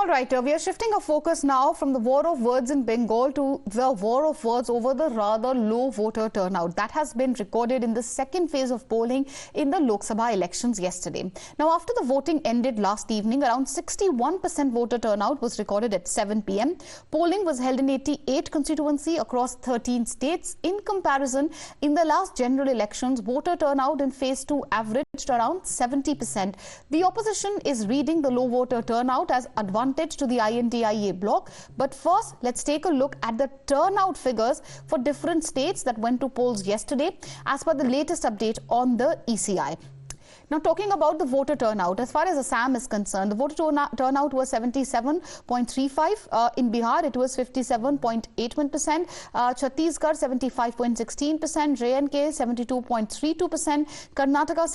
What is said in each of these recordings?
right, we are shifting our focus now from the war of words in Bengal to the war of words over the rather low voter turnout that has been recorded in the second phase of polling in the Lok Sabha elections yesterday. Now, after the voting ended last evening, around 61% voter turnout was recorded at 7 p.m. Polling was held in 88 constituencies across 13 states. In comparison, in the last general elections, voter turnout in phase 2 averaged around 70%. The opposition is reading the low voter turnout as advantage to the INDIA bloc. But first, let's take a look at the turnout figures for different states that went to polls yesterday as per the latest update on the ECI. Now, talking about the voter turnout, as far as Assam is concerned, the voter turnout was 77.35. In Bihar, it was 57.81%. Chhattisgarh, 75.16%. JNK, 72.32%. Karnataka,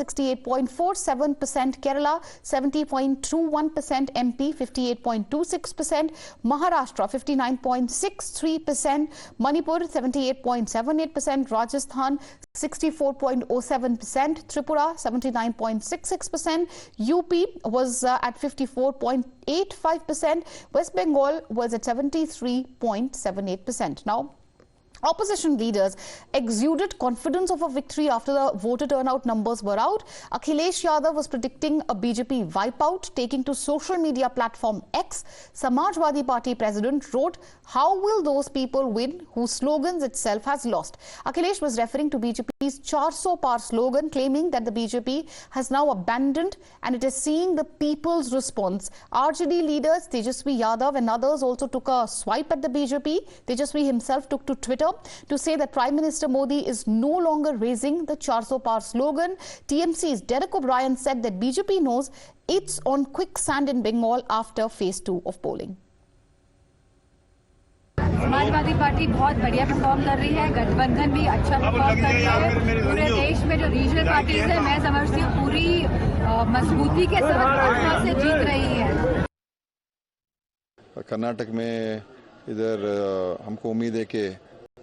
68.47%. Kerala, 70.21%. MP, 58.26%. Maharashtra, 59.63%. Manipur, 78.78%. Rajasthan, 64.07%. Tripura, 79.66%. UP was at 54.85%. West Bengal was at 73.78%. Now, opposition leaders exuded confidence of a victory after the voter turnout numbers were out. Akhilesh Yadav was predicting a BJP wipeout, taking to social media platform X. Samajwadi Party president wrote, "How will those people win whose slogans itself has lost?" Akhilesh was referring to BJP's 400 Par slogan, claiming that the BJP has now abandoned and it is seeing the people's response. RJD leaders Tejaswi Yadav and others also took a swipe at the BJP. Tejaswi himself took to Twitter to say that Prime Minister Modi is no longer raising the 400 Par slogan. TMC's Derek O'Brien said that BJP knows it's on quicksand in Bengal after phase 2 of polling. Samajwadi party बहुत बढ़िया perform कर रही है, गठबंधन भी अच्छा perform कर रही है। पूरे देश में जो रीजनल पार्टीज है, मैं समझती हूँ पूरी मजबूती के साथ से जीत रही है। कर्नाटक में इधर हमको उम्मीद है कि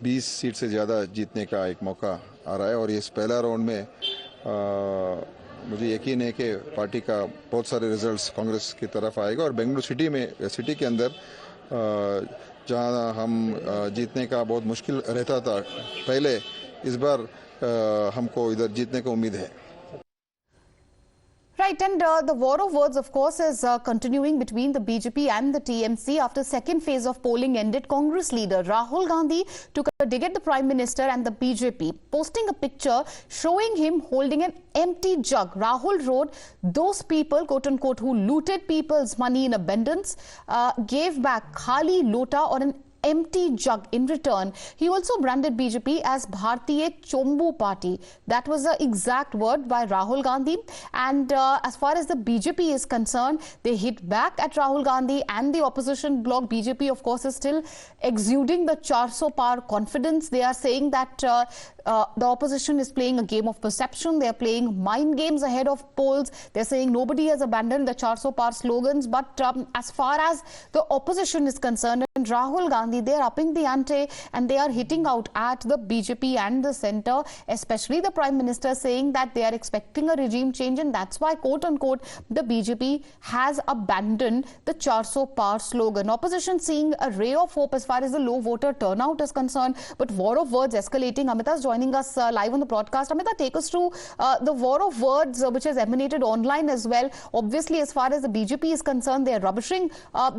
20 सीट से ज़्यादा जीतने का एक मौका आ रहा है और इस पहला राउंड में मुझे यकीन है कि पार्टी का बहुत सारे रिजल्ट्स कांग्रेस की तरफ आएगा और बेंगलुरु सिटी के अंदर जहां हम जीतने का बहुत मुश्किल रहता था पहले, इस बार हमको इधर जीतने की उम्मीद है। Right, and the war of words, of course, is continuing between the BJP and the TMC. After second phase of polling ended, Congress leader Rahul Gandhi took a dig at the Prime Minister and the BJP, posting a picture showing him holding an empty jug. Rahul wrote, "Those people, quote-unquote, who looted people's money in abundance, gave back khali lota or an empty jug in return." He also branded BJP as Bharatiya Chombu Party. That was the exact word by Rahul Gandhi. And as far as the BJP is concerned, they hit back at Rahul Gandhi and the opposition bloc. BJP, of course, is still exuding the 400 Par confidence. They are saying that the opposition is playing a game of perception. They are playing mind games ahead of polls. They're saying nobody has abandoned the 400 Par slogans. But as far as the opposition is concerned, and Rahul Gandhi, they are upping the ante and they are hitting out at the BJP and the centre, especially the Prime Minister, saying that they are expecting a regime change, and that's why, quote-unquote, the BJP has abandoned the 400 Par slogan. Opposition seeing a ray of hope as far as the low voter turnout is concerned, but war of words escalating. Amita is joining us live on the broadcast. Amita, take us through the war of words which has emanated online as well. Obviously, as far as the BJP is concerned, they are rubbishing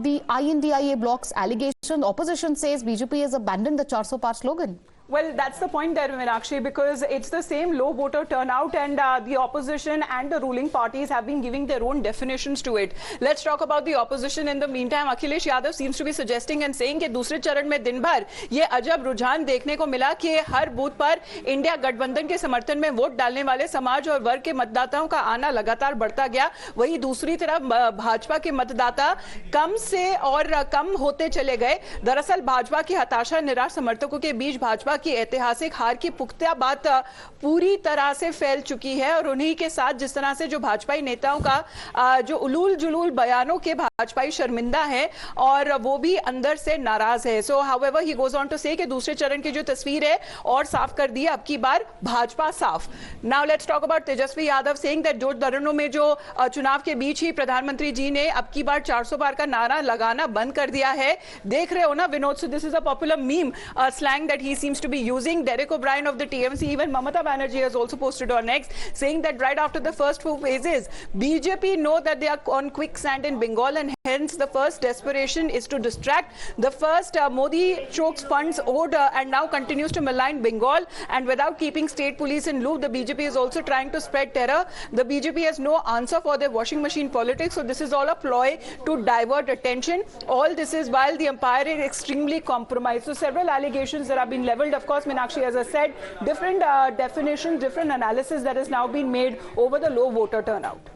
the INDIA bloc's allegation. Opposition says BJP has abandoned the 400 Par slogan. Well, that's the point there, Meenakshi, because it's the same low voter turnout and the opposition and the ruling parties have been giving their own definitions to it. Let's talk about the opposition. In the meantime, Akhilesh Yadav seems to be suggesting and saying कि दूसरे चरण में दिन भर ये अजब रुझान देखने को मिला कि हर बूथ पर इंडिया गठबंधन के समर्थन में वोट डालने वाले समाज और वर्ग के मतदाताओं का आना लगातार बढ़ता गया। वहीं दूसरी तरफ भाजपा के मतदाता कम से और कम होते चले गए। दरअसल भाजपा की हताशा निराश समर्थकों के बीच भाजपा की ऐतिहासिक हार की पुख्ता बात पूरी तरह से फैल चुकी है और उन्हीं के साथ जिस तरह से जो भाजपाई नेताओं का जो उलूल जुलूल बयानों के भाजपाई शर्मिंदा है और वो भी अंदर से नाराज है. So however he goes on to say कि दूसरे चरण की जो तस्वीर है और साफ कर दी अब की बार भाजपा साफ. Now let's talk about Tejashwi Yadav saying that जोड़ दर्रों में जो चुनाव के बीच ही प्रधानमंत्री जी ने अब की बार 400 पार का नारा लगाना बंद कर दिया है. देख रहे हो ना Vinod, so this is a popular meme slang that he seems to be using. Derek O'Brien of the TMC, even Mamata Banerjee has also posted on X saying that right after the first 4 phases, BJP know that they are on quicksand in Bengal and hence the first desperation is to distract. The first Modi chokes funds owed and now continues to malign Bengal, and without keeping state police in loop, the BJP is also trying to spread terror. The BJP has no answer for their washing machine politics, so this is all a ploy to divert attention. All this is while the umpire is extremely compromised. So several allegations that have been leveled. Of course, Meenakshi, as I said, different definitions, different analysis that has now been made over the low voter turnout.